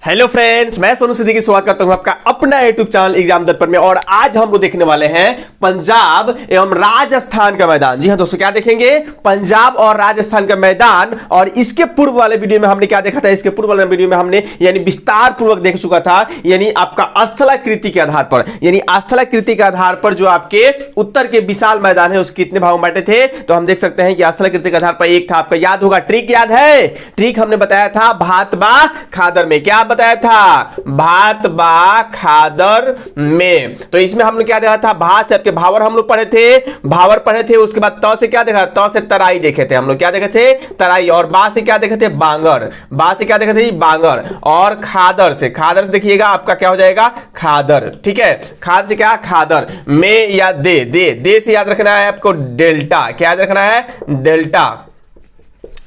Hello friends, मैं सोनू सिद्दीकी स्वागत करता हूं आपका अपना यूट्यूब चैनल एग्जाम दर्पण में। और आज हम लोग देखने वाले हैं पंजाब एवं राजस्थान का मैदान। जी हां दोस्तों, क्या देखेंगे? पंजाब और राजस्थान का मैदान। और इसके पूर्व वाले वीडियो में हमने क्या देखा था? इसके पूर्व वाले वीडियो में हमने यानी विस्तार पूर्वक देख चुका था, यानी आपका स्थलाकृति के आधार पर, यानी स्थलाकृति के आधार पर जो आपके उत्तर के विशाल मैदान है उसके कितने भागों में बांटे थे। तो हम देख सकते हैं कि स्थलाकृति के आधार पर एक था, आपका याद होगा ट्रिक, याद है? ट्रिक हमने बताया था भात बा खादर में। क्या बताया था? भात बा खादर में। तो इसमें हमने क्या देखा था? भा से आपके भावर हम लोग पढ़े थे, भावर पढ़े थे। उसके बाद त से क्या देखा? त से तराई देखे थे हम लोग। क्या देखे थे? तराई। और बा से क्या देखे थे? बांगर। बा से क्या देखे थे? बांगर। और खादर से देखिएगा आपका क्या हो जाएगा? खादर। ठीक है, खाद से क्या? खादर। में या दे से याद रखना है आपको डेल्टा। क्या याद रखना है?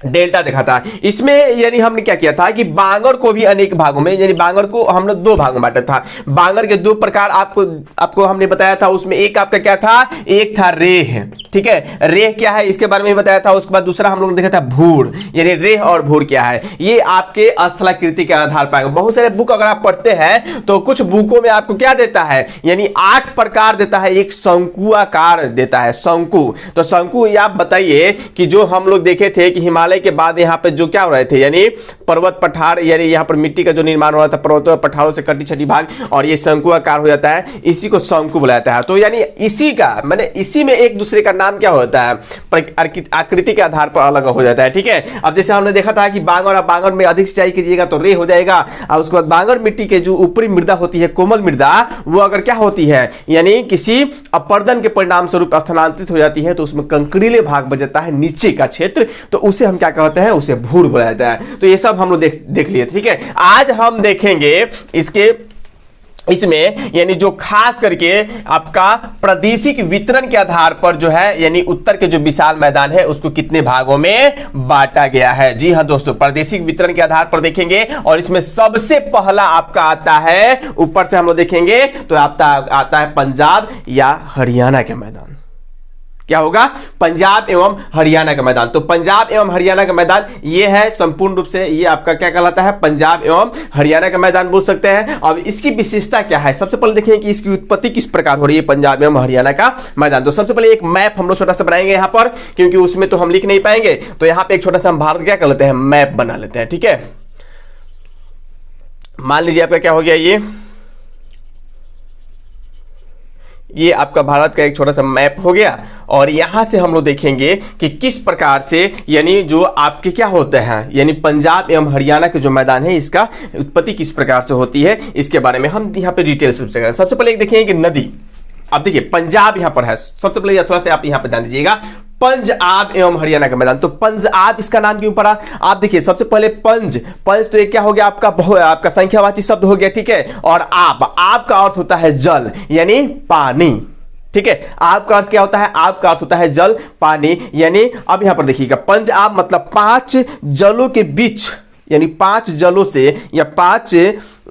डेल्टा देखा था इसमें। यानी हमने क्या किया था कि बांगर को भी अनेक भागों में, यानी बांगर को हमने दो भागों में बांटा था। बांगर के दो प्रकार आपको हमने बताया था। उसमें एक आपका क्या था? एक था रेह। ठीक है, रेह क्या है इसके बारे में बताया था। उसके बाद दूसरा हम लोग ने देखा था भूड़, यानी रेह और भूड़ क्या है। ये आपके स्थलाकृति के आधार पर बहुत सारे बुक अगर आप पढ़ते हैं तो कुछ बुकों में आपको क्या देता है? यानी 8 प्रकार देता है, एक शंकुआकार देता है, शंकु। तो शंकु ये आप बताइए कि जो हम लोग देखे थे कि हिमालय के बाद यहाँ पे जो क्या हो रहे थे, यानी पर्वत पठार, यानी यहाँ पर मिट्टी का जो निर्माण हो रहा था पर्वतों और पठारों से कटी छटी भाग, और ये शंकुआकार हो जाता है, इसी को शंकु बुलाता है। तो यानी इसी का मैंने इसी में एक दूसरे का नाम क्या होता है? आकृति के आधार पर अलग हो जाता है। ठीक है, अब जैसे हमने देखा था कि बांगर और बांगर में अधिक सिंचाई कीजिएगा तो रे हो जाएगा। और उसके बाद बांगर मिट्टी के जो ऊपरी मृदा होती है, कोमल मृदा, वो अगर क्या होती है, यानी किसी अपर्दन के परिणाम स्वरूप स्थानांतरित हो जाती है तो उसमें कंकड़ीले भाग बच जाता है नीचे का क्षेत्र, तो उसे हम क्या कहते हैं? उसे भूड़ बोला जाता है। तो ये सब हम लोग देख लिए। ठीक है, आज हम देखेंगे इसमें यानी जो खास करके आपका प्रादेशिक वितरण के आधार पर जो है, यानी उत्तर के जो विशाल मैदान है उसको कितने भागों में बांटा गया है। जी हां दोस्तों, प्रादेशिक वितरण के आधार पर देखेंगे। और इसमें सबसे पहला आपका आता है, ऊपर से हम लोग देखेंगे तो आता है पंजाब या हरियाणा के मैदान। क्या होगा? पंजाब एवं हरियाणा का मैदान। तो पंजाब एवं हरियाणा का मैदान ये है, संपूर्ण रूप से ये आपका क्या कहलाता है? पंजाब एवं हरियाणा का मैदान बोल सकते हैं। अब इसकी विशेषता क्या है? सबसे पहले देखें कि इसकी उत्पत्ति किस प्रकार हो रही है पंजाब एवं हरियाणा का मैदान। तो सबसे पहले एक मैप हम लोग छोटा सा बनाएंगे यहाँ पर, क्योंकि उसमें तो हम लिख नहीं पाएंगे। तो यहाँ पे एक छोटा सा हम भारत क्या कर लेते हैं? मैप बना लेते हैं। ठीक है, मान लीजिए आपका क्या हो गया, ये आपका भारत का एक छोटा सा मैप हो गया। और यहां से हम लोग देखेंगे कि किस प्रकार से, यानी जो आपके क्या होते हैं, यानी पंजाब एवं हरियाणा के जो मैदान है इसका उत्पत्ति किस प्रकार से होती है, इसके बारे में हम यहां पे डिटेल्स रूप से करें। सबसे पहले एक देखेंगे कि नदी। अब देखिए पंजाब यहां पर है, सबसे पहले थोड़ा सा आप यहां पे ध्यान दीजिएगा, पंजाब एवं हरियाणा का मैदान। तो पंजाब इसका नाम क्यों पड़ा? आप देखिए सबसे पहले पंज तो एक क्या हो गया? आपका संख्यावाची शब्द हो गया। ठीक है, और आप का अर्थ होता है जल, यानी पानी। ठीक है, आप का अर्थ क्या होता है? आप का अर्थ होता है जल, पानी। यानी अब यहां पर देखिएगा पंजाब मतलब 5 जलों के बीच, यानी 5 जलों से या 5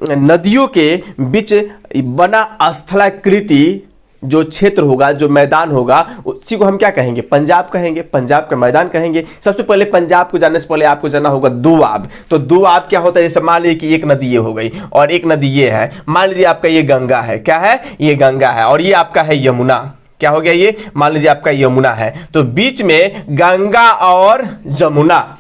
नदियों के बीच बना स्थलाकृति जो क्षेत्र होगा, जो मैदान होगा, उसी को हम क्या कहेंगे? पंजाब कहेंगे, पंजाब का मैदान कहेंगे। सबसे पहले पंजाब को जानने से पहले आपको जानना होगा दोआब। तो दोआब क्या होता है? जैसे मान लीजिए कि एक नदी ये हो गई और एक नदी ये है, मान लीजिए आपका ये गंगा है। क्या है? ये गंगा है। और ये आपका है यमुना। क्या हो गया? ये मान लीजिए आपका यमुना है। तो बीच में गंगा और जमुना,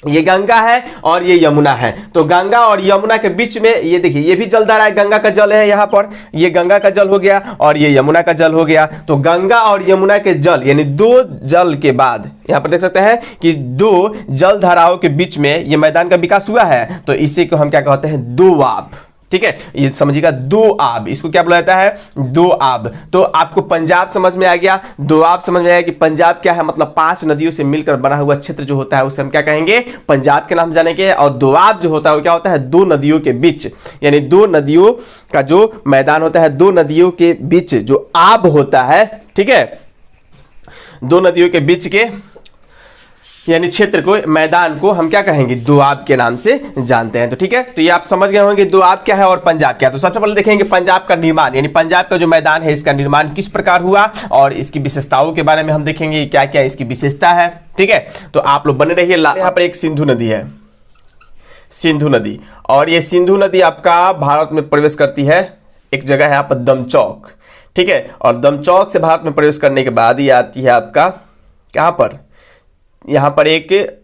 ये गंगा है और ये यमुना है। तो गंगा और यमुना के बीच में ये देखिए, ये भी जलधारा है, गंगा का जल है यहाँ पर, ये गंगा का जल हो गया और ये यमुना का जल हो गया। तो गंगा और यमुना के जल, यानी 2 जल के बाद यहाँ पर देख सकते हैं कि 2 जल धाराओं के बीच में ये मैदान का विकास हुआ है। तो इसी को हम क्या कहते हैं? दोआब। ठीक है, ये समझिएगा, दोआब, इसको क्या बोला जाता है? दोआब। तो आपको पंजाब समझ में आ गया, दोआब समझ में आया कि पंजाब क्या है, मतलब 5 नदियों से मिलकर बना हुआ क्षेत्र जो होता है उसे हम क्या कहेंगे? पंजाब के नाम जानेंगे। और दोआब जो होता है वो क्या होता है? 2 नदियों के बीच, यानी 2 नदियों का जो मैदान होता है, 2 नदियों के बीच जो आब होता है। ठीक है, 2 नदियों के बीच के यानी क्षेत्र को, मैदान को हम क्या कहेंगे? दोआब के नाम से जानते हैं। तो ठीक है, तो ये आप समझ गए होंगे दोआब क्या है और पंजाब क्या है। तो सबसे पहले देखेंगे पंजाब का निर्माण, यानी पंजाब का जो मैदान है इसका निर्माण किस प्रकार हुआ और इसकी विशेषताओं के बारे में हम देखेंगे क्या क्या इसकी विशेषता है। ठीक है, तो आप लोग बने रहिए। यहाँ पर एक सिंधु नदी है, सिंधु नदी। और ये सिंधु नदी आपका भारत में प्रवेश करती है, एक जगह है यहाँ पर दमचौक, ठीक है। और दमचौक से भारत में प्रवेश करने के बाद ये आती है आपका कहाँ पर, यहाँ पर एक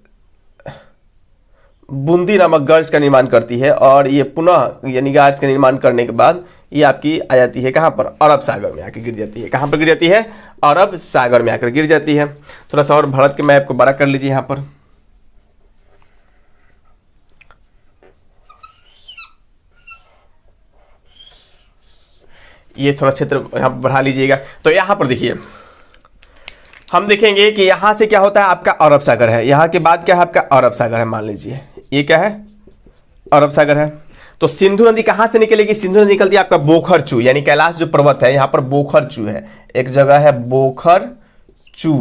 बूंदी नामक गर्ज का निर्माण करती है। और ये पुनः यानी गर्ज का निर्माण करने के बाद ये आपकी आ जाती है कहाँ पर, अरब सागर में आकर गिर जाती है। कहाँ पर गिर जाती है, अरब सागर में आकर गिर जाती है। थोड़ा सा और भारत के मैप को बड़ा कर लीजिए यहाँ पर। ये थोड़ा क्षेत्र यहाँ पर बढ़ा लीजिएगा। तो यहाँ पर देखिए हम देखेंगे कि यहाँ से क्या होता है, आपका अरब सागर है, यहाँ के बाद क्या है आपका अरब सागर है। मान लीजिए ये क्या है, अरब सागर है। तो सिंधु नदी कहाँ से निकलेगी, सिंधु नदी निकलती है आपका बोखरचू, यानी कैलाश जो पर्वत है यहाँ पर बोखरचू है, एक जगह है बोखरचू,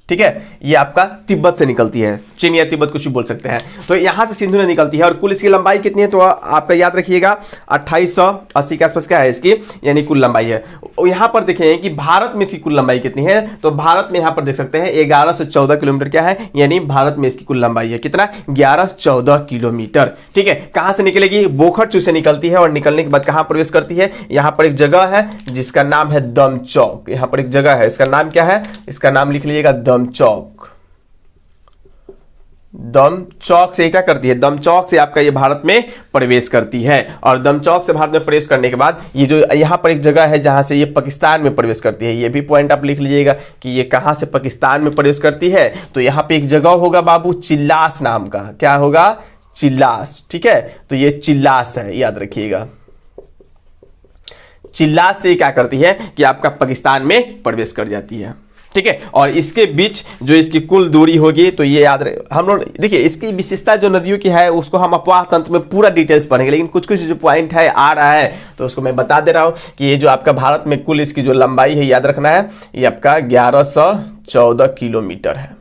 ठीक है। ये आपका तिब्बत से निकलती है, चीन या तिब्बत कुछ भी बोल सकते हैं। तो यहाँ से सिंधु नदी निकलती है और कुल इसकी लंबाई कितनी है, तो आपका याद रखिएगा 2880 के आसपास क्या है इसकी, यानी कुल लंबाई है। यहाँ पर देखें कि भारत में इसकी कुल लंबाई कितनी है, तो भारत में यहाँ पर देख सकते हैं 11 से 14 किलोमीटर क्या है, यानी भारत में इसकी कुल लंबाई है कितना, 11-14 किलोमीटर, ठीक है। कहाँ से निकलेगी, बोखरचू से निकलती है और निकलने के बाद कहाँ प्रवेश करती है, यहाँ पर एक जगह है जिसका नाम है दमचौक। यहाँ पर एक जगह है, इसका नाम क्या है, इसका नाम लिख लीजिएगा दमचौक। दमचौक से क्या करती है, दमचौक से आपका ये भारत में प्रवेश करती है। और दमचौक से भारत में प्रवेश करने के बाद ये जो यहाँ पर एक जगह है जहां से ये पाकिस्तान में प्रवेश करती है, ये भी पॉइंट आप लिख लीजिएगा कि ये कहां से पाकिस्तान में प्रवेश करती है। तो यहाँ पे एक जगह होगा बाबू चिल्लास नाम का, क्या होगा, चिल्लास, ठीक है। तो ये चिल्लास है, याद रखिएगा। चिल्लास से क्या करती है कि आपका पाकिस्तान में प्रवेश कर जाती है, ठीक है। और इसके बीच जो इसकी कुल दूरी होगी, तो ये याद रहे, हम लोग देखिए इसकी विशेषता जो नदियों की है उसको हम अपवाह तंत्र में पूरा डिटेल्स पढ़ेंगे, लेकिन कुछ कुछ जो पॉइंट है आ रहा है तो उसको मैं बता दे रहा हूं कि ये जो आपका भारत में कुल इसकी जो लंबाई है, याद रखना है, ये आपका 1114 किलोमीटर है,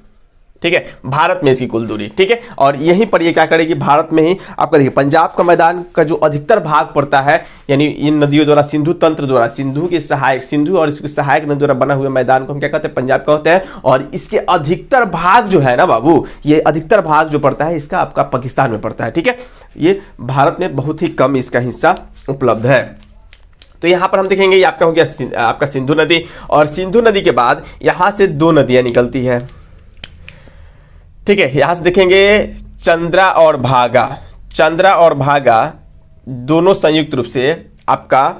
ठीक है, भारत में इसकी कुल दूरी, ठीक है। और यहीं पर ये क्या करेगी, भारत में ही आपका देखिए पंजाब का मैदान का जो अधिकतर भाग पड़ता है, यानी इन नदियों द्वारा, सिंधु तंत्र द्वारा, सिंधु की सहायक, सिंधु और इसकी सहायक नदी द्वारा बना हुआ मैदान को हम क्या कहते हैं, पंजाब कहते हैं। और इसके अधिकतर भाग जो है ना बाबू, ये अधिकतर भाग जो पड़ता है इसका आपका पाकिस्तान में पड़ता है, ठीक है। ये भारत में बहुत ही कम इसका हिस्सा उपलब्ध है। तो यहाँ पर हम देखेंगे ये आपका हो गया आपका सिंधु नदी। और सिंधु नदी के बाद यहाँ से दो नदियाँ निकलती है, ठीक है। यहां से देखेंगे चंद्रा और भागा, चंद्रा और भागा दोनों संयुक्त रूप से आपका,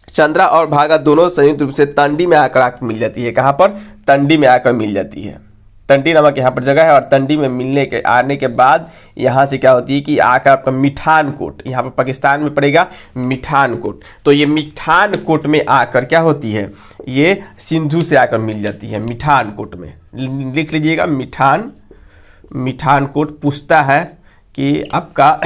चंद्रा और भागा दोनों संयुक्त रूप से तंडी में आकर मिल जाती है। कहां पर, तंडी में आकर मिल जाती है। तंडी नामक यहाँ पर जगह है और तंडी में मिलने के आने के बाद यहाँ से क्या होती है कि आकर आपका मिठानकोट, यहाँ पर पाकिस्तान में पड़ेगा मिठानकोट। तो ये मिठानकोट में आकर क्या होती है, ये सिंधु से आकर मिल जाती है मिठानकोट में, लिख लीजिएगा मिठानकोट पूछता है कि आपका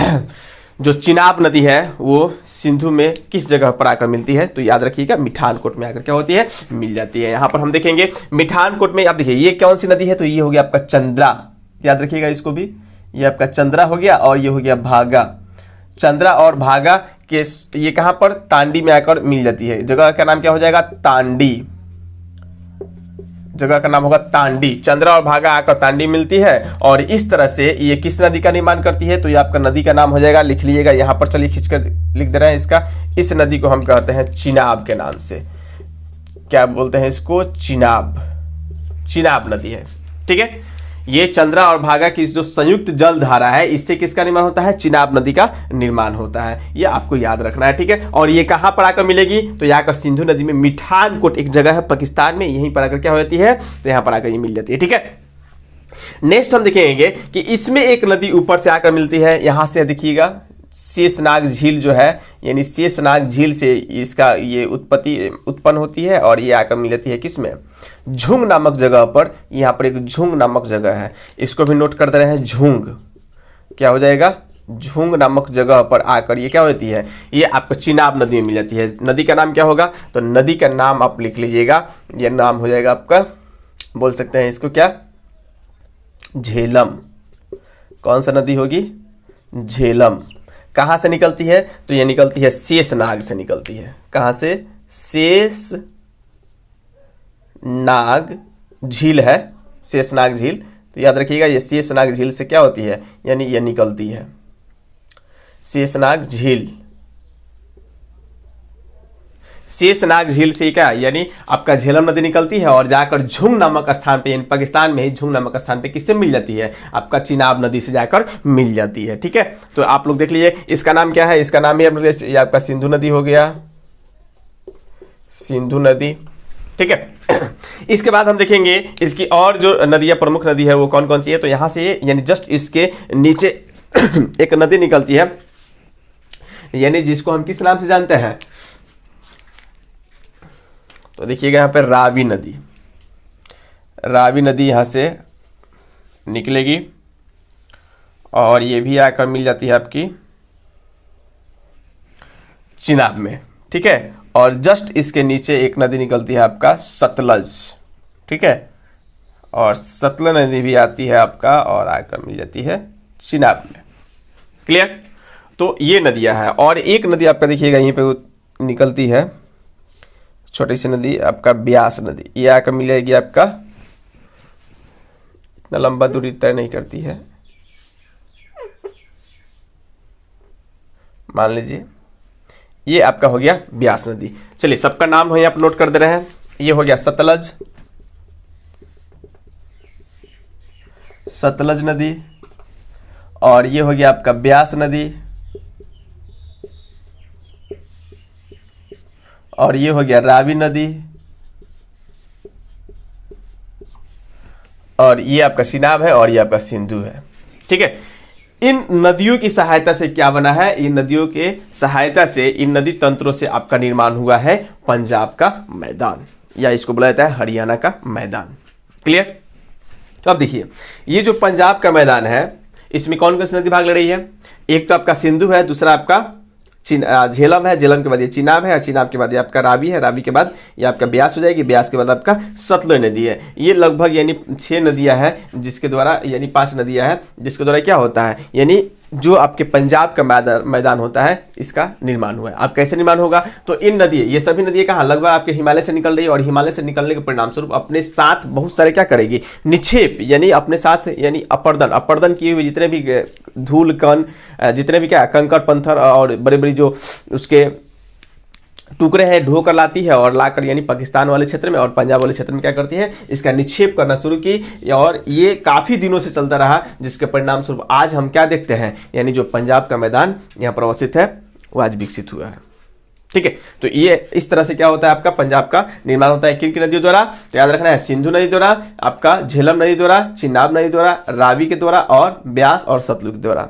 जो चिनाब नदी है वो सिंधु में किस जगह पर आकर मिलती है, तो याद रखिएगा मिठानकोट में आकर क्या होती है, मिल जाती है। यहाँ पर हम देखेंगे मिठानकोट में, आप देखिए ये कौन सी नदी है, तो ये हो गया आपका चंद्रा, याद रखिएगा इसको भी, ये आपका चंद्रा हो गया और ये हो गया भागा। चंद्रा और भागा के ये कहाँ पर, तांडी में आकर मिल जाती है। जगह का नाम क्या हो जाएगा, तांडी, जगह का नाम होगा तांडी। चंद्रा और भागा आकर तांडी मिलती है और इस तरह से ये किस नदी का निर्माण करती है, तो ये आपका नदी का नाम हो जाएगा, लिख लीजिएगा यहाँ पर, चलिए खींचकर लिख दे रहे हैं इसका, इस नदी को हम कहते हैं चिनाब के नाम से। क्या बोलते हैं इसको, चिनाब, चिनाब नदी है, ठीक है। ये चंद्रा और भागा की जो संयुक्त जल धारा है, इससे किसका निर्माण होता है, चिनाब नदी का निर्माण होता है। ये आपको याद रखना है, ठीक है। और ये कहां पर आकर मिलेगी, तो यहाँ आकर सिंधु नदी में मिठानकोट एक जगह है पाकिस्तान में, यहीं पर आकर क्या हो जाती है, तो यहाँ पर आकर ये मिल जाती है, ठीक है। नेक्स्ट हम देखेंगे कि इसमें एक नदी ऊपर से आकर मिलती है, यहां से देखिएगा शेषनाग झील जो है, यानी शेषनाग झील से इसका ये उत्पन्न होती है और ये आकर मिल जाती है किसमें, झुंग नामक जगह पर। यहाँ पर एक झुंग नामक जगह है, इसको भी नोट कर दे रहे हैं, झुंग क्या हो जाएगा, झुंग नामक जगह पर आकर ये क्या होती है, ये आपको चिनाब नदी में मिल जाती है। नदी का नाम क्या होगा, तो नदी का नाम आप लिख लीजिएगा, ये नाम हो जाएगा आपका, बोल सकते हैं इसको क्या, झेलम। कौन सा नदी होगी, झेलम। कहाँ से निकलती है, तो ये निकलती है शेषनाग से निकलती है। कहाँ से, शेषनाग झील है, शेषनाग झील, तो याद रखिएगा ये शेषनाग झील से क्या होती है, यानी ये निकलती है शेषनाग झील। शेषनाग झील से क्या, यानी आपका झेलम नदी निकलती है और जाकर झुंग नामक स्थान पे, यानी पाकिस्तान में ही झुंग नामक स्थान पे किससे मिल जाती है, आपका चिनाब नदी से जाकर मिल जाती है। ठीक है, तो आप लोग देख लीजिए इसका नाम क्या है, इसका नाम ही आपका सिंधु नदी हो गया, सिंधु नदी। ठीक है, इसके बाद हम देखेंगे इसकी और जो नदियां, प्रमुख नदी है वो कौन कौन सी है। तो यहां से यानी जस्ट इसके नीचे एक नदी निकलती है, यानी जिसको हम किस नाम से जानते हैं, तो देखिएगा यहाँ पे रावी नदी। रावी नदी यहाँ से निकलेगी और ये भी आकर मिल जाती है आपकी चिनाब में। ठीक है, और जस्ट इसके नीचे एक नदी निकलती है आपका सतलज। ठीक है, और सतलज नदी भी आती है आपका और आकर मिल जाती है चिनाब में। क्लियर, तो ये नदियां हैं। और एक नदी आपका देखिएगा यहीं पे निकलती है, छोटी सी नदी आपका ब्यास नदी, ये आकर मिलेगी आपका, इतना लंबा दूरी तय नहीं करती है, मान लीजिए ये आपका हो गया ब्यास नदी। चलिए सबका नाम हो यहाँ पर नोट कर दे रहे हैं। ये हो गया सतलज, सतलज नदी, और ये हो गया आपका ब्यास नदी, और ये हो गया रावी नदी, और ये आपका चिनाब है, और ये आपका सिंधु है। ठीक है, इन नदियों की सहायता से क्या बना है, इन नदियों के सहायता से, इन नदी तंत्रों से आपका निर्माण हुआ है पंजाब का मैदान, या इसको बोला जाता है हरियाणा का मैदान। क्लियर, तो अब देखिए ये जो पंजाब का मैदान है इसमें कौन कौन सी नदी भाग ले रही है, एक तो आपका सिंधु है, दूसरा आपका झेलम है, झेलम के बाद ये चिनाब है, और चिनाब के बाद ये आपका रावी है, रावी के बाद ये आपका ब्यास हो जाएगी, ब्यास के बाद आपका सतलज नदी है। ये लगभग यानी 6 नदियां हैं जिसके द्वारा, यानी 5 नदियां हैं जिसके द्वारा क्या होता है, यानी जो आपके पंजाब का मैदान होता है इसका निर्माण हुआ है। अब कैसे निर्माण होगा, तो इन नदी, ये सभी नदियां कहाँ, लगभग आपके हिमालय से निकल रही है, और हिमालय से निकलने के परिणाम स्वरूप अपने साथ बहुत सारे क्या करेगी, निक्षेप, यानी अपने साथ यानी अपर्दन किए हुए जितने भी धूल कण, जितने भी क्या कंकड़ पत्थर और बड़े बड़ी जो उसके टुकड़े हैं ढो कर लाती है, और लाकर यानी पाकिस्तान वाले क्षेत्र में और पंजाब वाले क्षेत्र में क्या करती है, इसका निक्षेप करना शुरू की, और ये काफ़ी दिनों से चलता रहा, जिसके परिणाम स्वरूप आज हम क्या देखते हैं, यानी जो पंजाब का मैदान यहाँ पर अवस्थित है वो आज विकसित हुआ है। ठीक है, तो ये इस तरह से क्या होता है, आपका पंजाब का निर्माण होता है किन किन नदियों द्वारा, तो याद रखना है सिंधु नदी द्वारा, आपका झेलम नदी द्वारा, चिनाब नदी द्वारा, रावी के द्वारा, और ब्यास और सतलुज के द्वारा।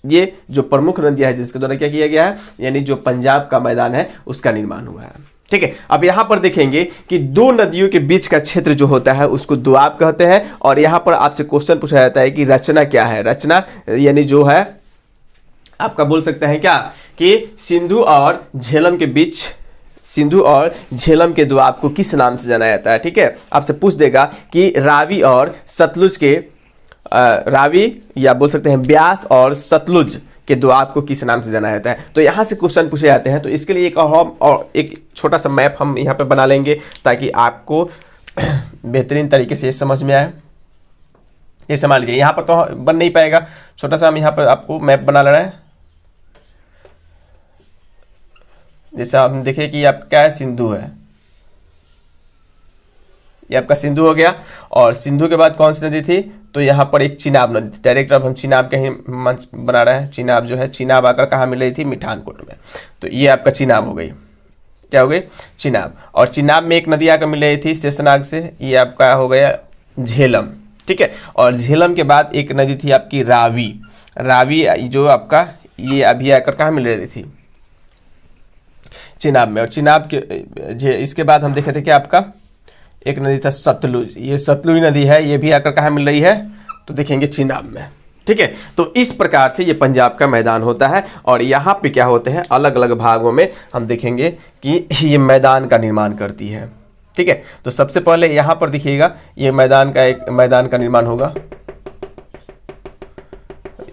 ये जो प्रमुख नदियां हैं जिसके द्वारा क्या किया गया है, यानी जो पंजाब का मैदान है उसका निर्माण हुआ है। ठीक है, अब यहां पर देखेंगे कि दो नदियों के बीच का क्षेत्र जो होता है उसको दोआब कहते हैं, और यहां पर आपसे क्वेश्चन पूछा जाता है कि रचना क्या है। रचना यानी जो है आपका बोल सकते हैं क्या, कि सिंधु और झेलम के बीच, सिंधु और झेलम के दोआब को किस नाम से जाना जाता है। ठीक है, आपसे पूछ देगा कि रावी और सतलुज के रावी या बोल सकते हैं ब्यास और सतलुज के दोआब को किस नाम से जाना जाता है। तो यहाँ से क्वेश्चन पूछे जाते हैं, तो इसके लिए एक और एक छोटा सा मैप हम यहाँ पे बना लेंगे ताकि आपको बेहतरीन तरीके से समझ में आए। ये समझ लीजिए, यहाँ पर तो बन नहीं पाएगा, छोटा सा हम यहाँ पर आपको मैप बना ले रहे हैं। जैसे हम देखें कि आपका क्या है, सिंधु है, ये आपका सिंधु हो गया, और सिंधु के बाद कौन सी नदी थी, तो यहाँ पर एक चिनाब नदी थी। डायरेक्ट अब हम चिनाब का ही मंच बना रहे हैं। चिनाब जो है, चिनाब आकर कहाँ मिल रही थी, मिठानकोट में, तो ये आपका चिनाब हो गई, क्या हो गई, चिनाब। और चिनाब में एक नदी आकर मिल रही थी शेषनाग से, ये आपका हो गया झेलम। ठीक है, और झेलम के बाद एक नदी थी आपकी रावी, रावी जो आपका ये अभी आकर कहाँ मिल रही थी, चिनाब में। और चिनाब के इसके बाद हम देखे थे कि आपका एक नदी था सतलुज, ये सतलुज नदी है, ये भी आकर कहाँ मिल रही है, तो देखेंगे चिनाब में। ठीक है, तो इस प्रकार से ये पंजाब का मैदान होता है, और यहाँ पे क्या होते हैं, अलग अलग भागों में हम देखेंगे कि ये मैदान का निर्माण करती है। ठीक है, तो सबसे पहले यहाँ पर देखिएगा, ये मैदान का एक मैदान का निर्माण होगा,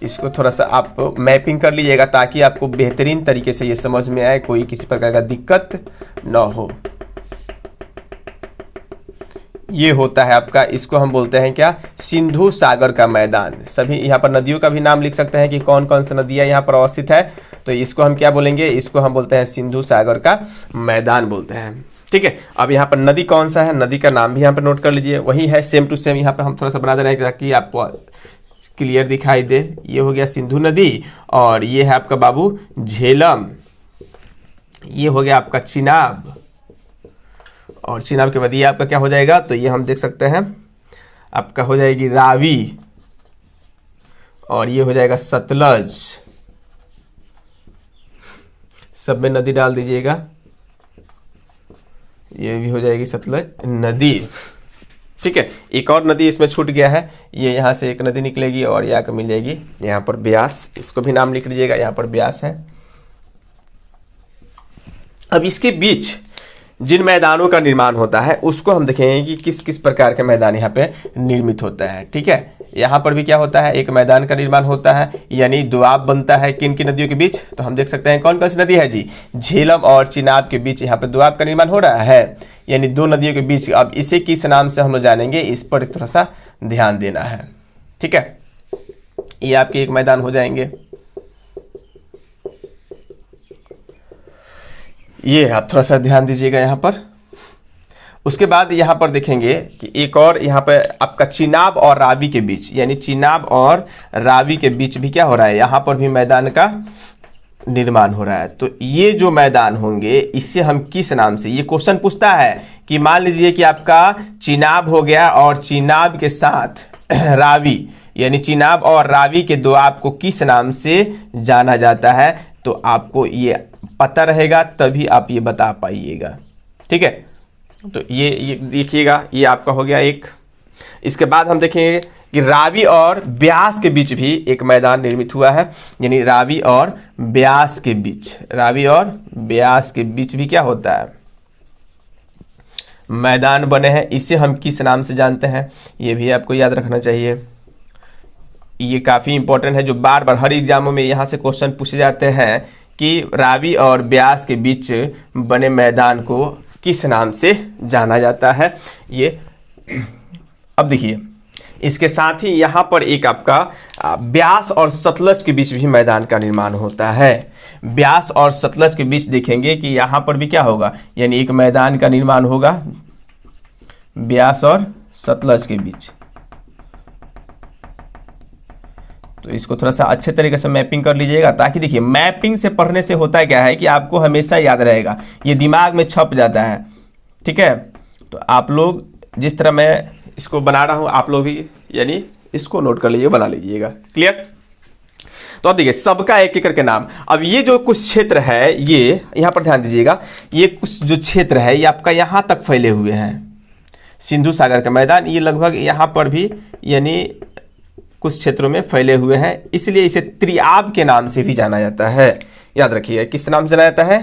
इसको थोड़ा सा आप मैपिंग कर लीजिएगा ताकि आपको बेहतरीन तरीके से ये समझ में आए, कोई किसी प्रकार का दिक्कत न हो। ये होता है आपका, इसको हम बोलते हैं क्या, सिंधु सागर का मैदान। सभी यहाँ पर नदियों का भी नाम लिख सकते हैं कि कौन कौन सी नदियाँ यहाँ पर अवस्थित है, तो इसको हम क्या बोलेंगे, इसको हम बोलते हैं सिंधु सागर का मैदान बोलते हैं। ठीक है, अब यहाँ पर नदी कौन सा है, नदी का नाम भी यहाँ पर नोट कर लीजिए, वही है सेम टू सेम। यहाँ पर हम थोड़ा सा बना दे रहे हैं ताकि आपको क्लियर दिखाई दे। ये हो गया सिंधु नदी, और ये है आपका बाबू झेलम, ये हो गया आपका चिनाब, और चिनाब के बाद ये आपका क्या हो जाएगा, तो ये हम देख सकते हैं आपका हो जाएगी रावी, और ये हो जाएगा सतलज। सब में नदी डाल दीजिएगा, ये भी हो जाएगी सतलज नदी। ठीक है, एक और नदी इसमें छूट गया है, ये यहाँ से एक नदी निकलेगी और यहाँ को मिल जाएगी यहाँ पर ब्यास, इसको भी नाम लिख लीजिएगा, यहाँ पर ब्यास है। अब इसके बीच जिन मैदानों का निर्माण होता है उसको हम देखेंगे कि किस किस प्रकार के मैदान यहाँ पे निर्मित होता है। ठीक है, यहाँ पर भी क्या होता है, एक मैदान का निर्माण होता है, यानी दोआब बनता है किन किन नदियों के बीच, तो हम देख सकते हैं कौन कौन सी नदी है जी, झेलम और चिनाब के बीच यहाँ पे दोआब का निर्माण हो रहा है, यानी दो नदियों के बीच। अब इसे किस नाम से हम लोग जानेंगे, इस पर थोड़ा सा ध्यान देना है। ठीक है, ये आपके एक मैदान हो जाएंगे, ये आप थोड़ा सा ध्यान दीजिएगा यहाँ पर। उसके बाद यहाँ पर देखेंगे कि एक और यहाँ पर आपका चिनाब और रावी के बीच, यानी चिनाब और रावी के बीच भी क्या हो रहा है, यहाँ पर भी मैदान का निर्माण हो रहा है। तो ये जो मैदान होंगे इससे हम किस नाम से, ये क्वेश्चन पूछता है कि मान लीजिए कि आपका चिनाब हो गया और चिनाब के साथ रावी, यानी चिनाब और रावी के दोआब को किस नाम से जाना जाता है, तो आपको ये पता रहेगा तभी आप ये बता पाइएगा। ठीक है, तो ये देखिएगा, ये आपका हो गया एक। इसके बाद हम देखेंगे कि रावी और ब्यास के बीच भी एक मैदान निर्मित हुआ है, यानी रावी और ब्यास के बीच, रावी और ब्यास के बीच भी क्या होता है, मैदान बने हैं। इसे हम किस नाम से जानते हैं, ये भी आपको याद रखना चाहिए। ये काफ़ी इंपॉर्टेंट है, जो बार बार हर एग्जामों में यहाँ से क्वेश्चन पूछे जाते हैं कि रावी और ब्यास के बीच बने मैदान को किस नाम से जाना जाता है। ये अब देखिए, इसके साथ ही यहाँ पर एक आपका ब्यास और सतलज के बीच भी मैदान का निर्माण होता है। ब्यास और सतलज के बीच देखेंगे कि यहाँ पर भी क्या होगा, यानी एक मैदान का निर्माण होगा ब्यास और सतलज के बीच। तो इसको थोड़ा सा अच्छे तरीके से मैपिंग कर लीजिएगा, ताकि देखिए मैपिंग से पढ़ने से होता है क्या है कि आपको हमेशा याद रहेगा, ये दिमाग में छप जाता है। ठीक है, तो आप लोग जिस तरह मैं इसको बना रहा हूँ, आप लोग भी यानी इसको नोट कर लीजिए, बना लीजिएगा। क्लियर? तो अब देखिए सबका एक एक करके नाम। अब ये जो कुछ क्षेत्र है, ये यहाँ पर ध्यान दीजिएगा, ये कुछ जो क्षेत्र है ये आपका यहाँ तक फैले हुए हैं, सिंधु सागर का मैदान ये लगभग यहाँ पर भी यानी कुछ क्षेत्रों में फैले हुए हैं, इसलिए इसे त्रिआब के नाम से भी जाना जाता है। याद रखिए किस नाम से जाना जाता है,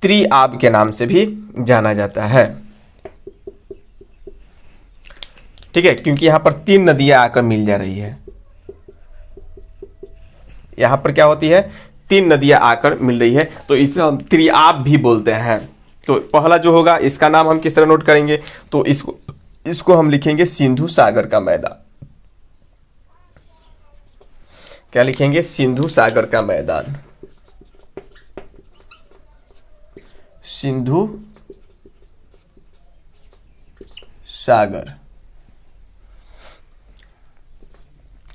त्रिआब के नाम से भी जाना जाता है। ठीक है, क्योंकि यहाँ पर तीन नदियां आकर मिल जा रही है, यहाँ पर क्या होती है, तीन नदियां आकर मिल रही है, तो इसे हम त्रिआब भी बोलते हैं। तो पहला जो होगा इसका नाम हम किस तरह नोट करेंगे, तो इसको हम लिखेंगे सिंधु सागर का मैदान। क्या लिखेंगे, सिंधु सागर का मैदान, सिंधु सागर,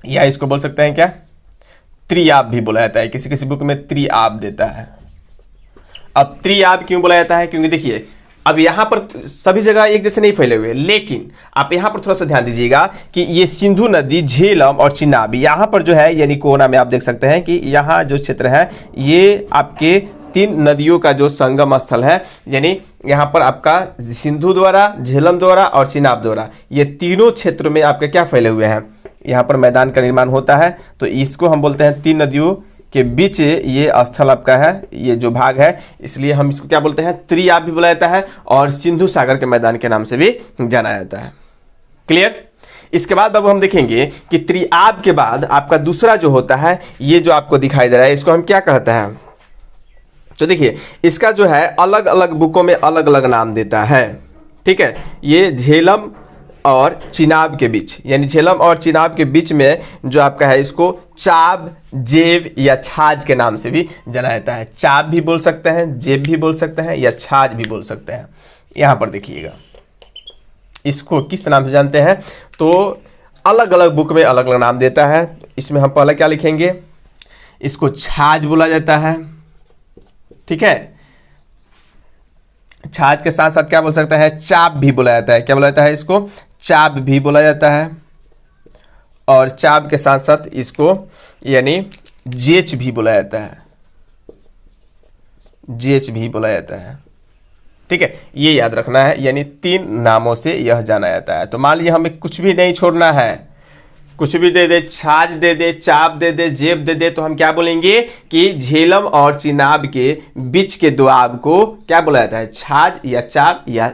या इसको बोल सकते हैं क्या, त्रिआब भी बोला जाता है, किसी किसी बुक में त्रिआब देता है। अब त्रिआब क्यों बोला जाता है, क्योंकि देखिए अब यहाँ पर सभी जगह एक जैसे नहीं फैले हुए, लेकिन आप यहाँ पर थोड़ा सा ध्यान दीजिएगा कि ये सिंधु नदी, झेलम और चिनाब यहाँ पर जो है, यानी कोना में आप देख सकते हैं कि यहाँ जो क्षेत्र है ये आपके तीन नदियों का जो संगम स्थल है, यानी यहाँ पर आपका सिंधु द्वारा, झेलम द्वारा और चिनाब द्वारा, ये तीनों क्षेत्र में आपके क्या फैले हुए हैं, यहाँ पर मैदान का निर्माण होता है। तो इसको हम बोलते हैं तीन नदियों के बीच ये स्थल आपका है, ये जो भाग है, इसलिए हम इसको क्या बोलते हैं, त्रिआब भी बोला जाता है और सिंधु सागर के मैदान के नाम से भी जाना जाता है। क्लियर? इसके बाद बाबू हम देखेंगे कि त्रिआब के बाद आपका दूसरा जो होता है, ये जो आपको दिखाई दे रहा है, इसको हम क्या कहते हैं, तो देखिए इसका जो है अलग अलग बुकों में अलग अलग नाम देता है। ठीक है, ये झेलम और चिनाब के बीच, यानी झेलम और चिनाब के बीच में जो आपका है, इसको चाब, जेब या छाछ के नाम से भी जाना जाता है। चाब भी बोल सकते हैं, जेब भी बोल सकते हैं या छाछ भी बोल सकते हैं। यहाँ पर देखिएगा इसको किस नाम से जानते हैं, तो अलग अलग बुक में अलग अलग नाम देता है। इसमें हम पहले क्या लिखेंगे, इसको छाछ बोला जाता है, ठीक है। छाछ के साथ साथ क्या बोल सकता है, चाप भी बोला जाता है। क्या बोला जाता है, इसको चाप भी बोला जाता है। और चाप के साथ साथ इसको यानी जेच भी बोला जाता है, जेच भी बोला जाता है, ठीक है। ये याद रखना है, यानी 3 नामों से यह जाना जाता है। तो मान लीजिए हमें कुछ भी नहीं छोड़ना है, कुछ भी दे दे, छाछ दे दे, चाप दे दे, जेब दे दे, तो हम क्या बोलेंगे कि झेलम और चिनाब के बीच के दोआब को क्या बोला जाता है, छाछ या चाप या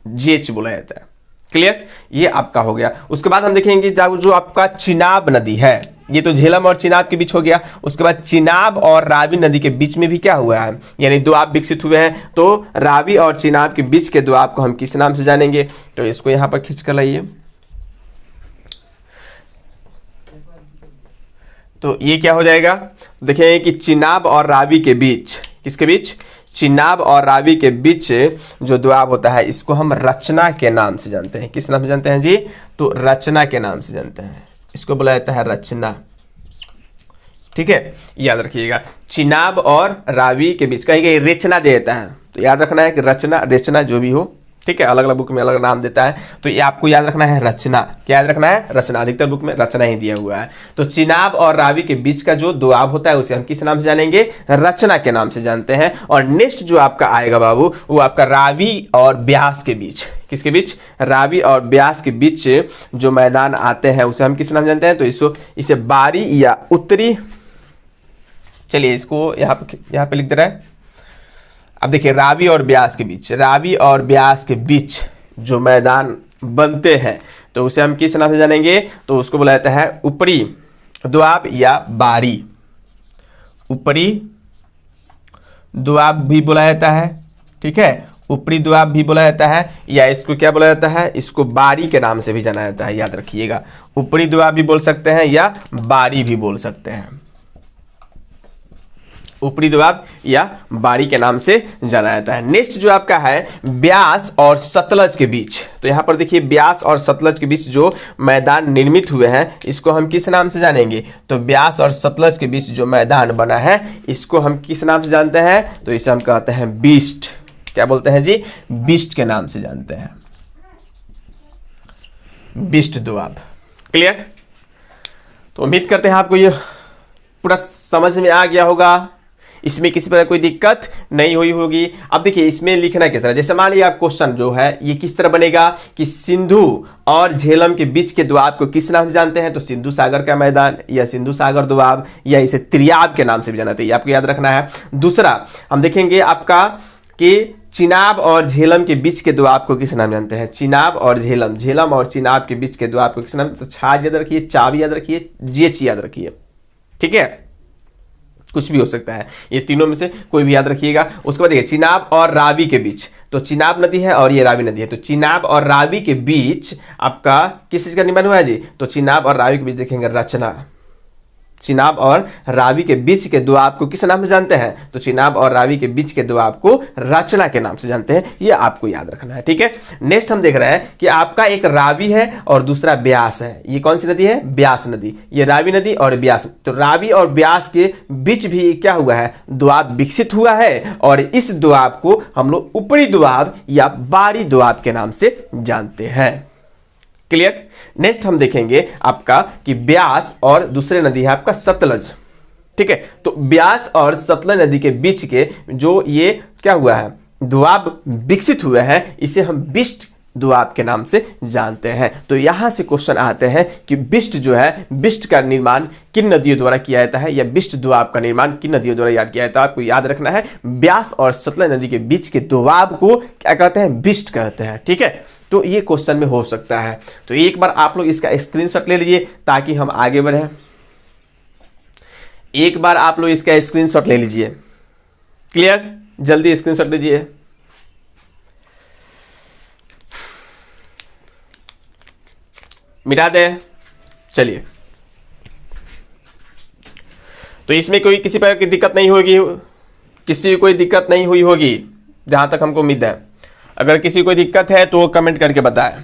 जेच बोला जाता है। क्लियर, ये आपका हो गया। उसके बाद हम देखेंगे जो आपका चिनाब नदी है, ये तो झेलम और चिनाब के बीच हो गया। उसके बाद चिनाब और रावी नदी के बीच में भी क्या हुआ है, यानी दोआब विकसित हुए हैं। तो रावी और चिनाब के बीच के दोआब को हम किस नाम से जानेंगे, तो इसको यहां पर खींच कर लाइए। तो ये क्या हो जाएगा, देखिए कि चिनाब और रावी के बीच, किसके बीच, चिनाब और रावी के बीच जो दोआब होता है, इसको हम रचना के नाम से जानते हैं। किस नाम से जानते हैं जी, तो रचना के नाम से जानते हैं। इसको बोला जाता है रचना, ठीक है। याद रखिएगा, चिनाब और रावी के बीच कहीं कहीं रेचना दे देता है, तो याद रखना है कि रचना रेचना जो भी हो, ठीक है। अलग अलग बुक में अलग नाम देता है, तो ये आपको याद रखना है रचना। क्या याद रखना है, रचना। अधिकतर बुक में रचना ही दिया हुआ है। तो चिनाब और रावी के बीच का जो दोआब होता है उसे हम किस नाम से जानेंगे, रचना के नाम से जानते हैं। और नेक्स्ट जो आपका आएगा बाबू, वो आपका रावी और ब्यास के बीच, किसके बीच, रावी और ब्यास के बीच जो मैदान आते हैं उसे हम किस नाम जानते हैं, तो इसे बारी या उत्तरी, चलिए इसको यहाँ पे लिख दे रहा है। अब देखिए रावी और ब्यास के बीच, रावी और ब्यास के बीच जो मैदान बनते हैं तो उसे हम किस नाम से जानेंगे, तो उसको बोला जाता है ऊपरी दोआब या बारी। ऊपरी दोआब भी बोला जाता है, ठीक है। ऊपरी दोआब भी बोला जाता है, या इसको क्या बोला जाता है, इसको बारी के नाम से भी जाना जाता है। याद रखिएगा, ऊपरी दोआब भी बोल सकते हैं या बारी भी बोल सकते हैं। ऊपरी दोआब या बारी के नाम से जाना जाता है। नेक्स्ट जो आपका है ब्यास और सतलज के बीच, तो यहां पर देखिए ब्यास और सतलज के बीच जो मैदान निर्मित हुए हैं इसको हम किस नाम से जानेंगे, तो ब्यास और सतलज के बीच जो मैदान बना है इसको हम किस नाम से जानते हैं, तो इसे हम कहते हैं बिस्ट। क्या बोलते हैं जी, बिस्ट के नाम से जानते हैं, बिस्ट दोआब। क्लियर, तो उम्मीद करते हैं आपको ये पूरा समझ में आ गया होगा, इसमें किसी तरह कोई दिक्कत नहीं हुई होगी। अब देखिए इसमें लिखना किस तरह, जैसे मान लिया क्वेश्चन जो है ये किस तरह बनेगा कि सिंधु और झेलम के बीच के दोआब को किस नाम से जानते हैं, तो सिंधु सागर का मैदान या सिंधु सागर दोआब या इसे त्रियाब के नाम से भी जाना चाहिए, आपको याद रखना है। दूसरा हम देखेंगे आपका कि चिनाब और झेलम के बीच के दोआब को किस नाम जानते हैं, चिनाब और झेलम, झेलम और चिनाब के बीच के दोआब को किस नाम, तो छाछ याद रखिए, चाब याद रखिए, जेच याद रखिए, ठीक है। कुछ भी हो सकता है, ये तीनों में से कोई भी याद रखिएगा। उसके बाद देखिए चिनाब और रावी के बीच, तो चिनाब नदी है और ये रावी नदी है, तो चिनाब और रावी के बीच आपका किस चीज का निर्माण हुआ है जी, तो चिनाब और रावी के बीच देखेंगे रचना। चिनाब और रावी के बीच के दोआब को किस नाम से जानते हैं, तो चिनाब और रावी के बीच के दोआब को रचना के नाम से जानते हैं, ये आपको याद रखना है, ठीक है। नेक्स्ट हम देख रहे हैं कि आपका एक रावी है और दूसरा ब्यास है। ये कौन सी नदी है, ब्यास नदी, ये रावी नदी और ब्यास। तो रावी और ब्यास के बीच भी क्या हुआ है, दोआब विकसित हुआ है, और इस दोआब को हम लोग ऊपरी दोआब या बारी दोआब के नाम से जानते हैं। क्लियर। नेक्स्ट हम देखेंगे आपका कि ब्यास और दूसरे नदी है आपका सतलज, ठीक है। तो ब्यास और सतलज नदी के बीच के जो ये क्या हुआ है, दोआब विकसित हुए हैं, इसे हम बिस्ट दोआब के नाम से जानते हैं। तो यहां से क्वेश्चन आते हैं कि बिस्ट जो है, बिस्ट का निर्माण किन नदियों द्वारा किया जाता है, या बिस्ट दोआब का निर्माण किन नदियों द्वारा याद किया जाता है। आपको याद रखना है ब्यास और सतलज नदी के बीच के दोआब को क्या कहते हैं, बिस्ट कहते हैं, ठीक है। तो ये क्वेश्चन में हो सकता है, तो एक बार आप लोग इसका स्क्रीनशॉट ले लीजिए ताकि हम आगे बढ़े। एक बार आप लोग इसका स्क्रीनशॉट ले लीजिए। क्लियर, जल्दी स्क्रीनशॉट लीजिए। मिटा दें। चलिए, तो इसमें कोई किसी प्रकार की दिक्कत नहीं होगी, किसी को कोई दिक्कत नहीं हुई होगी जहां तक हमको उम्मीद है। अगर किसी को दिक्कत है तो कमेंट करके बताएं।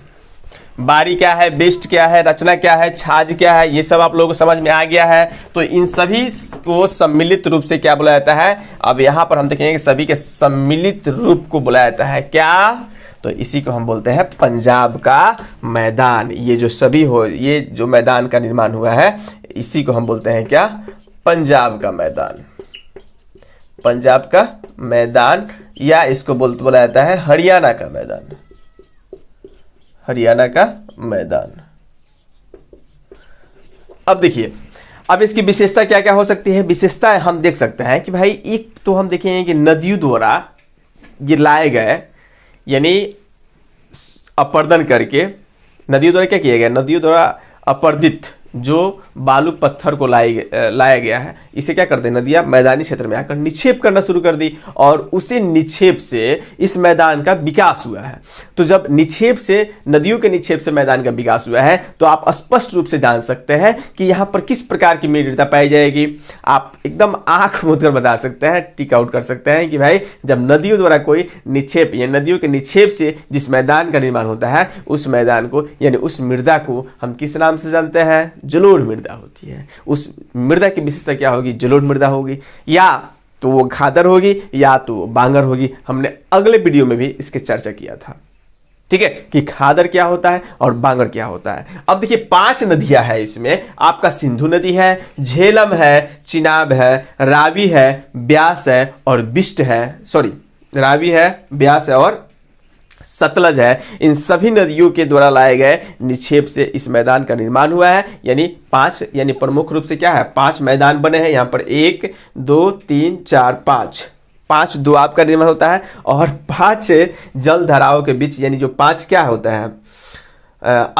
बारी क्या है, बेस्ट क्या है, रचना क्या है, छाज क्या है, ये सब आप लोगों को समझ में आ गया है। तो इन सभी को सम्मिलित रूप से क्या बोला जाता है, अब यहाँ पर हम देखेंगे सभी के सम्मिलित रूप को बोला जाता है क्या, तो इसी को हम बोलते हैं पंजाब का मैदान। ये जो सभी हो, ये जो मैदान का निर्माण हुआ है, इसी को हम बोलते हैं क्या, पंजाब का मैदान। पंजाब का मैदान, या इसको बोला जाता है हरियाणा का मैदान। हरियाणा का मैदान। अब देखिए, अब इसकी विशेषता क्या क्या हो सकती है। विशेषता हम देख सकते हैं कि भाई एक तो हम देखेंगे कि नदियों द्वारा ये लाए गए, यानी अपर्दन करके नदियों द्वारा क्या किया गया, नदियों द्वारा अपर्दित जो बालू पत्थर को लाया गया है, इसे क्या करते हैं, नदियां मैदानी क्षेत्र में आकर निक्षेप करना शुरू कर दी और उसी निक्षेप से इस मैदान का विकास हुआ है। तो जब निक्षेप से, नदियों के निक्षेप से मैदान का विकास हुआ है, तो आप स्पष्ट रूप से जान सकते हैं कि यहाँ पर किस प्रकार की मृदा पाई जाएगी। आप एकदम आंख मूंद कर बता सकते हैं, टिक आउट कर सकते हैं कि भाई जब नदियों द्वारा कोई निक्षेप या नदियों के निक्षेप से जिस मैदान का निर्माण होता है, उस मैदान को यानी उस मृदा को हम किस नाम से जानते हैं, जलोढ़ मृदा होती है। उस मृदा की विशेषता क्या होगी, जलोढ़ मृदा होगी, या तो वो खादर होगी या तो बांगर होगी। हमने अगले वीडियो में भी इसके चर्चा किया था, ठीक है, कि खादर क्या होता है और बांगर क्या होता है। अब देखिए 5 नदियां हैं इसमें, आपका सिंधु नदी है, झेलम है, चिनाब है, रावी है, ब्यास है और बिस्ट है, सॉरी रावी है, ब्यास है और सतलज है। इन सभी नदियों के द्वारा लाए गए निक्षेप से इस मैदान का निर्माण हुआ है। यानी 5, यानी प्रमुख रूप से क्या है, 5 मैदान बने हैं यहाँ पर, 1 2 3 4 5 दोआब का निर्माण होता है और 5 जल धाराओं के बीच, यानी जो 5 क्या होता है,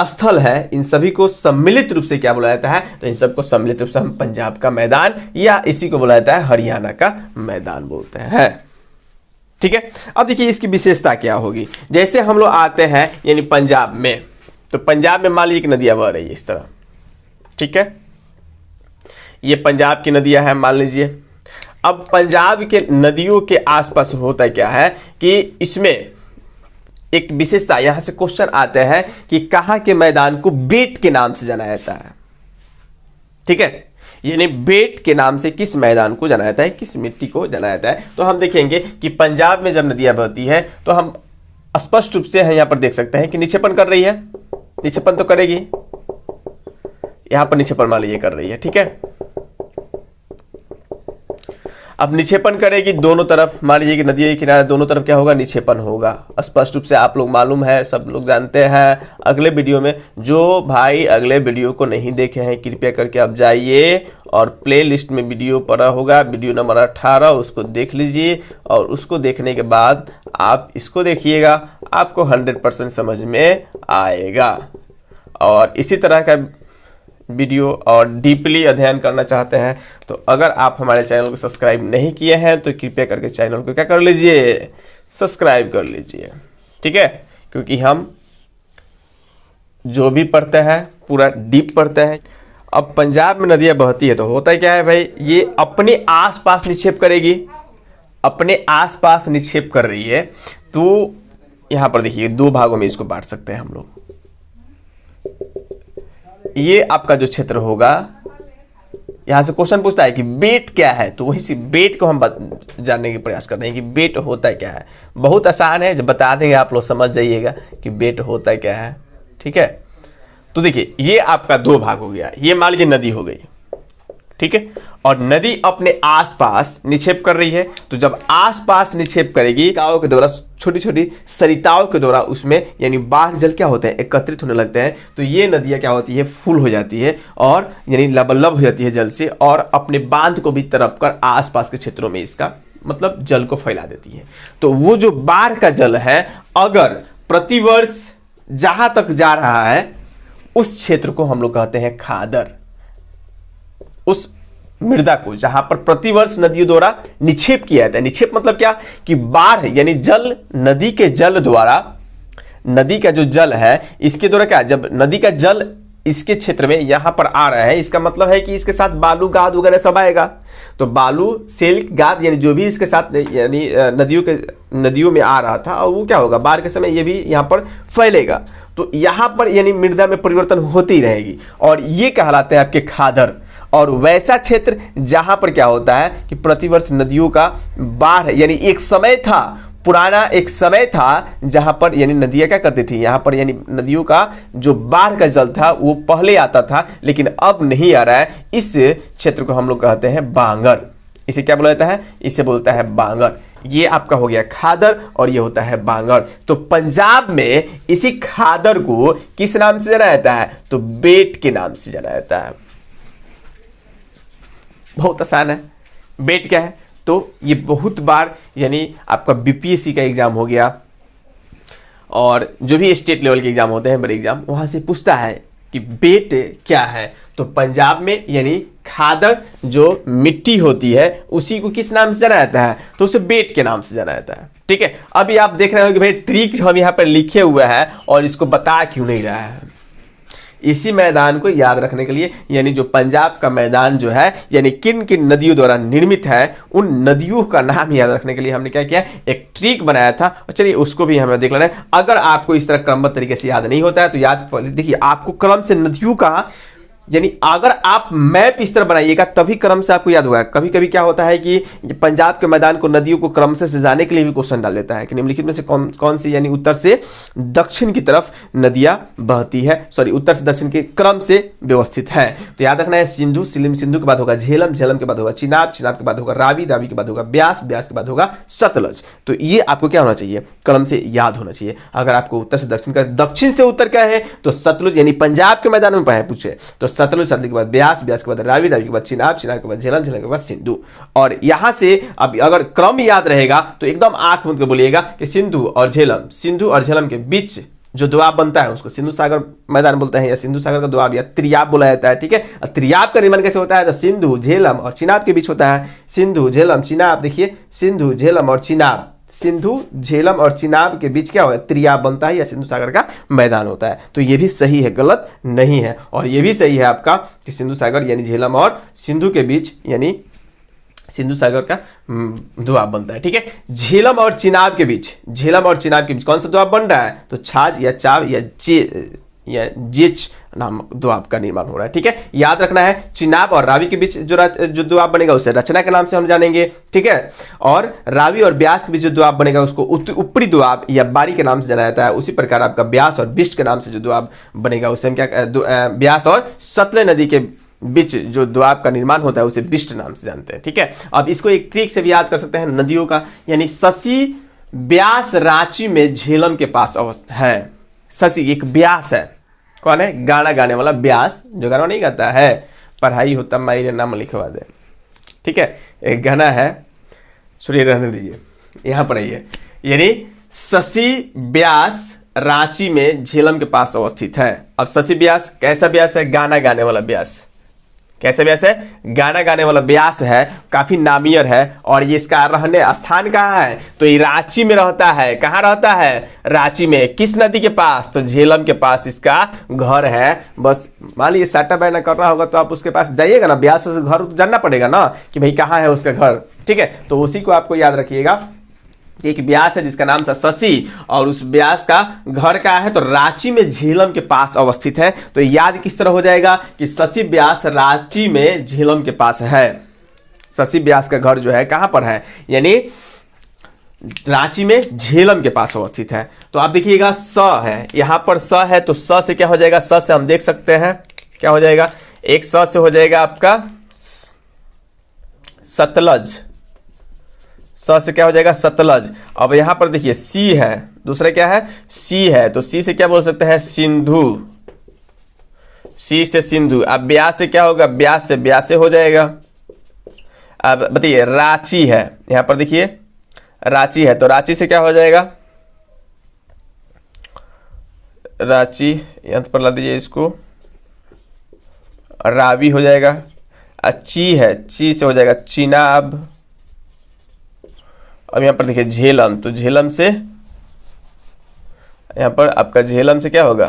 स्थल है, इन सभी को सम्मिलित रूप से क्या बोला जाता है, तो इन सबको सम्मिलित रूप से हम पंजाब का मैदान या इसी को बोला जाता है हरियाणा का मैदान बोलते हैं, ठीक है। अब देखिए इसकी विशेषता क्या होगी। जैसे हम लोग आते हैं यानी पंजाब में, तो पंजाब में मान लीजिए कि नदियां बह रही है इस तरह, ठीक है, ये पंजाब की नदियां हैं मान लीजिए। अब पंजाब के नदियों के आसपास होता क्या है कि इसमें एक विशेषता, यहां से क्वेश्चन आते हैं कि कहां के मैदान को बेट के नाम से जाना जाता है, ठीक है, यानी बेट के नाम से किस मैदान को जाना जाता है, किस मिट्टी को जाना जाता है। तो हम देखेंगे कि पंजाब में जब नदियां बहती है तो हम स्पष्ट रूप से यहां पर देख सकते हैं कि निक्षेपण कर रही है, निक्षेपण तो करेगी, यहां पर निक्षेपण मान लीजिए कर रही है, ठीक है। अब निक्षेपण करेगी दोनों तरफ, मान लीजिए कि नदी के किनारे दोनों तरफ क्या होगा, निक्षेपण होगा, स्पष्ट रूप से आप लोग मालूम है, सब लोग जानते हैं। अगले वीडियो में, जो भाई अगले वीडियो को नहीं देखे हैं कृपया करके आप जाइए और प्ले लिस्ट में वीडियो पड़ा होगा, वीडियो नंबर 18, उसको देख लीजिए और उसको देखने के बाद आप इसको देखिएगा, आपको 100% समझ में आएगा। और इसी तरह का वीडियो और डीपली अध्ययन करना चाहते हैं तो अगर आप हमारे चैनल को सब्सक्राइब नहीं किए हैं तो कृपया करके चैनल को क्या कर लीजिए, सब्सक्राइब कर लीजिए, ठीक है, क्योंकि हम जो भी पढ़ते हैं पूरा डीप पढ़ते हैं। अब पंजाब में नदियां बहती है तो होता है क्या है भाई, ये अपने आसपास निक्षेप करेगी, अपने आसपास निक्षेप कर रही है। तो यहां पर देखिए 2 भागों में इसको बांट सकते हैं हम लोग। ये आपका जो क्षेत्र होगा, यहां से क्वेश्चन पूछता है कि बेट क्या है, तो वही बेट को हम जानने के प्रयास कर रहे हैं कि बेट होता क्या है। बहुत आसान है, जब बता देंगे आप लोग समझ जाइएगा कि बेट होता क्या है, ठीक है। तो देखिए ये आपका 2 भाग हो गया, ये मान लीजिए नदी हो गई, ठीक है, और नदी अपने आसपास निक्षेप कर रही है। तो जब आसपास निक्षेप करेगी, गांवों के द्वारा, छोटी छोटी सरिताओं के द्वारा उसमें यानी बाढ़ जल क्या होते हैं, एकत्रित होने लगते हैं। तो ये नदियां क्या होती है, फुल हो जाती है और यानी लबालब हो जाती है जल से, और अपने बांध को भी तरफ कर आसपास के क्षेत्रों में इसका मतलब जल को फैला देती है। तो वो जो बाढ़ का जल है, अगर प्रतिवर्ष जहां तक जा रहा है उस क्षेत्र को हम लोग कहते हैं खादर। उस मृदा को जहां पर प्रतिवर्ष नदियों द्वारा निक्षेप किया जाता है। निक्षेप मतलब क्या कि बाढ़ यानी जल, नदी के जल द्वारा, नदी का जो जल है इसके द्वारा क्या, जब नदी का जल इसके क्षेत्र में यहाँ पर आ रहा है, इसका मतलब है कि इसके साथ बालू गाद वगैरह सब आएगा। तो बालू सेल गाद यानी जो भी इसके साथ यानी नदियों में आ रहा था, और वो क्या होगा बाढ़ के समय ये भी यहाँ पर फैलेगा। तो यहाँ पर यानी मृदा में परिवर्तन होती रहेगी, और ये कहलाते हैं आपके खादर। और वैसा क्षेत्र जहाँ पर क्या होता है कि प्रतिवर्ष नदियों का बाढ़, यानी एक समय था, पुराना एक समय था जहां पर यानी नदियां क्या करती थी, यहां पर यानी नदियों का जो बाढ़ का जल था वो पहले आता था, लेकिन अब नहीं आ रहा है। इस क्षेत्र को हम लोग कहते हैं बांगर। इसे क्या बोला जाता है, इसे बोलता है बांगर। ये आपका हो गया खादर और ये होता है बांगर। तो पंजाब में इसी खादर को किस नाम से जाना जाता है, तो बेट के नाम से जाना जाता है। बहुत आसान है। बेट क्या है, तो ये बहुत बार यानी आपका बीपीएससी का एग्जाम हो गया, और जो भी स्टेट लेवल के एग्जाम होते हैं, बड़े एग्जाम, वहां से पूछता है कि बेट क्या है। तो पंजाब में यानी खादर जो मिट्टी होती है उसी को किस नाम से जाना जाता है, तो उसे बेट के नाम से जाना जाता है। ठीक है, अभी आप देख रहे हो कि भाई ट्रिक हम यहाँ पर लिखे हुए हैं और इसको बता क्यों नहीं रहा है। इसी मैदान को याद रखने के लिए, यानी जो पंजाब का मैदान जो है यानी किन किन नदियों द्वारा निर्मित है, उन नदियों का नाम याद रखने के लिए हमने क्या किया, एक ट्रिक बनाया था। और चलिए उसको भी हमें देख लेना है। अगर आपको इस तरह क्रमबद्ध तरीके से याद नहीं होता है तो याद देखिए, आपको क्रम से नदियों का यानी अगर आप मैप इस तरह बनाइएगा तभी क्रम से आपको याद होगा। कभी कभी क्या होता है कि पंजाब के मैदान को नदियों को क्रम से सजाने के लिए भी क्वेश्चन डाल देता है कि निम्नलिखित में से कौन सी यानी उत्तर से दक्षिण की तरफ नदियां बहती है, सॉरी उत्तर से दक्षिण के क्रम से व्यवस्थित है। तो याद रखना है, सिंधु, सिंधु के बाद होगा झेलम, झेलम के बाद होगा चिनाब, चिनाब के बाद होगा रावी, रावी के बाद होगा ब्यास, ब्यास के बाद होगा सतलज। तो ये आपको क्या होना चाहिए, क्रम से याद होना चाहिए। अगर आपको उत्तर से दक्षिण का, दक्षिण से उत्तर क्या है, तो सतलुज यानी पंजाब के मैदान में पूछे तो सतलुज, सतलुज के बाद ब्यास, ब्यास के बाद रावी, रावी के बाद चिनाब, चिनाब के बाद झेलम, झेलम के बाद सिंधु। और यहां से अब अगर क्रम याद रहेगा तो एकदम आंख मूंद के बोलिएगा कि सिंधु और झेलम के बीच जो दोआब बनता है उसको सिंधु सागर मैदान बोलते हैं, या सिंधु सागर का दोआब या त्रियाब बोला जाता है। ठीक है, त्रियाब का निर्माण कैसे होता है, तो सिंधु, झेलम और चिनाब के बीच होता है। सिंधु, झेलम, चिनाब, देखिए सिंधु, झेलम और चिनाब, सिंधु, झेलम और चिनाब के बीच क्या होता है, त्रियाब बनता है या सिंधु सागर का मैदान होता है। तो ये भी सही है, गलत नहीं है। और ये भी सही है आपका कि सिंधु सागर यानी झेलम और सिंधु के बीच यानी सिंधु सागर का दोआब बनता है। ठीक है, झेलम और चिनाब के बीच कौन सा दोआब बन रहा है, तो छाछ या चाव या जेच नाम दोआब का निर्माण हो रहा है। ठीक है, याद रखना है, चिनाब और रावी के बीच जो दोआब बनेगा उसे रचना के नाम से हम जानेंगे। ठीक है, और रावी और ब्यास के बीच जो दोआब बनेगा उसको ऊपरी दोआब या बाड़ी के नाम से जाना जाता है। उसी प्रकार आपका ब्यास और बिष्ट के नाम से जो दोआब बनेगा उसे हम क्या, ब्यास और सतलज नदी के बीच जो दोआब का निर्माण होता है उसे बिष्ट नाम से जानते हैं। ठीक है, अब इसको एक ट्रिक से भी याद कर सकते हैं नदियों का, यानी शशि ब्यास रांची में झेलम के पास अवस्थित है। शशि एक ब्यास है, कौन है, गाना गाने वाला ब्यास, जो गाना नहीं गाता है, पढ़ाई होता माई नाम लिखवा दे। ठीक है, एक गाना है, सुनिए, रहने दीजिए, यहां पर आइए। यानी शशि ब्यास रांची में झेलम के पास अवस्थित है। अब शशि ब्यास कैसा ब्यास है, गाना गाने वाला ब्यास। कैसे ब्यास है, गाना गाने वाला ब्यास है, काफी नामियर है। और ये इसका रहने स्थान कहाँ है, तो ये रांची में रहता है। कहाँ रहता है, रांची में। किस नदी के पास, तो झेलम के पास इसका घर है। बस मान लीजिए साटा बैना करना होगा तो आप उसके पास जाइएगा ना, ब्यास से घर तो जानना पड़ेगा ना कि भाई कहाँ है उसका घर। ठीक है, तो उसी को आपको याद रखिएगा। एक ब्यास है जिसका नाम था शशि, और उस ब्यास का घर का है तो रांची में झेलम के पास अवस्थित है। तो याद किस तरह हो जाएगा कि शशि ब्यास रांची में झेलम के पास है। शशि ब्यास का घर जो है कहां पर है, यानी रांची में झेलम के पास अवस्थित है। तो आप देखिएगा स है, यहां पर स है तो स से क्या हो जाएगा, स से हम देख सकते हैं क्या हो जाएगा, एक स से हो जाएगा आपका सतलज। स से क्या हो जाएगा, सतलज। अब यहां पर देखिए सी है, दूसरा क्या है, सी है, तो सी से क्या बोल सकते हैं, सिंधु। सी से सिंधु। अब ब्यास से क्या होगा, ब्यास से ब्यासे हो जाएगा। अब बताइए रांची है, यहां पर देखिए रांची है तो रांची से क्या हो जाएगा, रांची, यहां पर ला दीजिए इसको, रावी हो जाएगा। ची है, ची से हो जाएगा चिनाब। अब यहाँ पर देखिए झेलम, तो झेलम से यहाँ पर आपका झेलम से क्या होगा,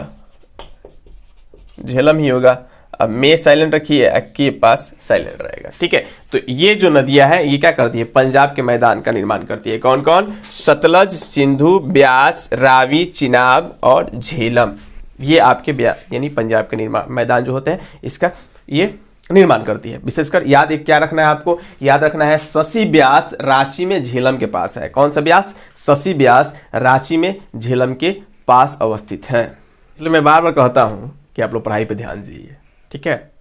झेलम ही होगा। अब में साइलेंट रखिए, के पास साइलेंट रहेगा। ठीक है, तो ये जो नदियां हैं ये क्या करती है, पंजाब के मैदान का निर्माण करती है। कौन कौन, सतलज, सिंधु, ब्यास, रावी, चिनाब और झेलम। ये आपके यानी पंजाब के निर्माण मैदान जो होते हैं इसका ये निर्माण करती है। विशेषकर याद एक क्या रखना है आपको, याद रखना है शशि ब्यास रांची में झेलम के पास है। कौन सा ब्यास, शशि ब्यास रांची में झेलम के पास अवस्थित है। इसलिए मैं बार बार कहता हूं कि आप लोग पढ़ाई पे ध्यान दीजिए। ठीक है,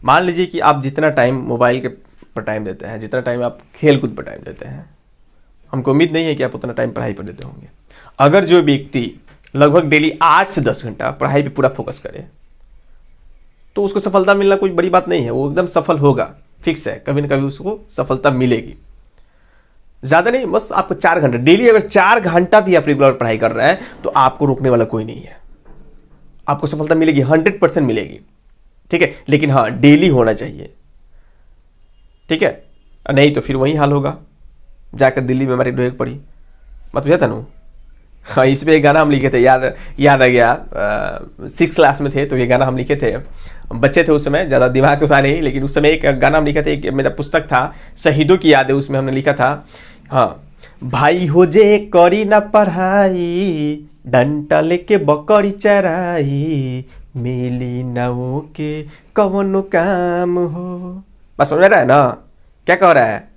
मान लीजिए कि आप जितना टाइम मोबाइल के पर टाइम देते हैं, जितना टाइम आप खेल कूद पर टाइम देते हैं, हमको उम्मीद नहीं है कि आप उतना टाइम पढ़ाई पर देते होंगे। अगर जो व्यक्ति लगभग डेली 8 से 10 घंटा पढ़ाई पे पूरा फोकस करे तो उसको सफलता मिलना कोई बड़ी बात नहीं है, वो एकदम सफल होगा, फिक्स है, कभी ना कभी उसको सफलता मिलेगी। ज़्यादा नहीं, बस आपको 4 घंटा डेली, अगर 4 घंटा भी आप रेगुलर पढ़ाई कर रहे हैं तो आपको रोकने वाला कोई नहीं है, आपको सफलता मिलेगी, 100% मिलेगी। ठीक है, लेकिन हाँ डेली होना चाहिए। ठीक है, नहीं तो फिर वही हाल होगा, जाकर दिल्ली में हमारी ढोए पड़ी। मतलब यह था ना, हाँ इस पर एक गाना हम लिखे थे, याद आ गया। 6 क्लास में थे तो ये गाना हम लिखे थे, बच्चे थे उस समय, ज़्यादा दिमाग तो था नहीं, लेकिन उस समय एक गाना हम लिखे थे, एक मेरा पुस्तक था शहीदों की यादें, उसमें हमने लिखा था, हाँ भाई हो जे करी ना पढ़ाई, डंटा लेके बकरी चराई, मिली ना वो के कौनो काम हो। बस समझ रहा है ना क्या कह रहा है,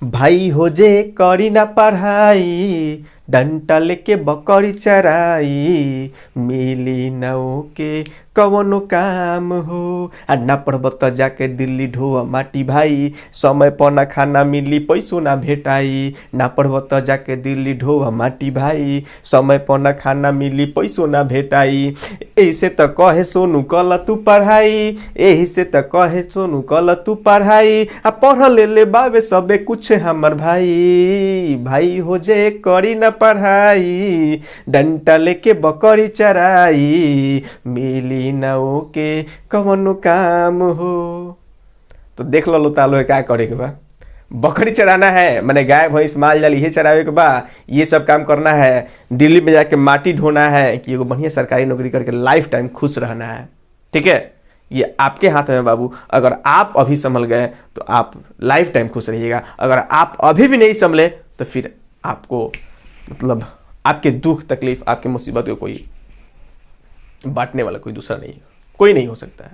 भाई हो जे करी ना पढ़ाई, डंटा लेके बकरी चराई, मिली ना के कवनो काम हो। आ ना पढ़ब त जाके दिल्ली ढो माटी भाई, समय पर ना खाना मिली पैसो ना भेटाई। ना पढ़ब त जाके दिल्ली ढो माटी भाई, समय पर ना खाना मिली पैसो ना भेटाई। ऐसे त कहे सोनू कल तू पढ़ाई, एही से त कहे सोनू कल तू पढ़ाई। आ पढ़ ले बाबे सबे कुछ हमर भाई, भाई हो जे करी ना पढ़ाई, डंटा लेके बकरी चराई, मिली ना के कवनो काम हो। तो देख लो तालो क्या करे के बा, बकरी चराना है, मैंने गाय भैंस माल जाल ये चरावे के बा, ये सब काम करना है, दिल्ली में जाके माटी ढोना है कि एगो बढ़िया सरकारी नौकरी करके लाइफ टाइम खुश रहना है। ठीक है, ये आपके हाथ में बाबू। अगर आप अभी संभल गए तो आप लाइफ टाइम खुश रहिएगा, अगर आप अभी भी नहीं संभले तो फिर आपको मतलब आपके दुख तकलीफ आपकी मुसीबत को कोई बांटने वाला कोई दूसरा नहीं, कोई नहीं हो सकता है।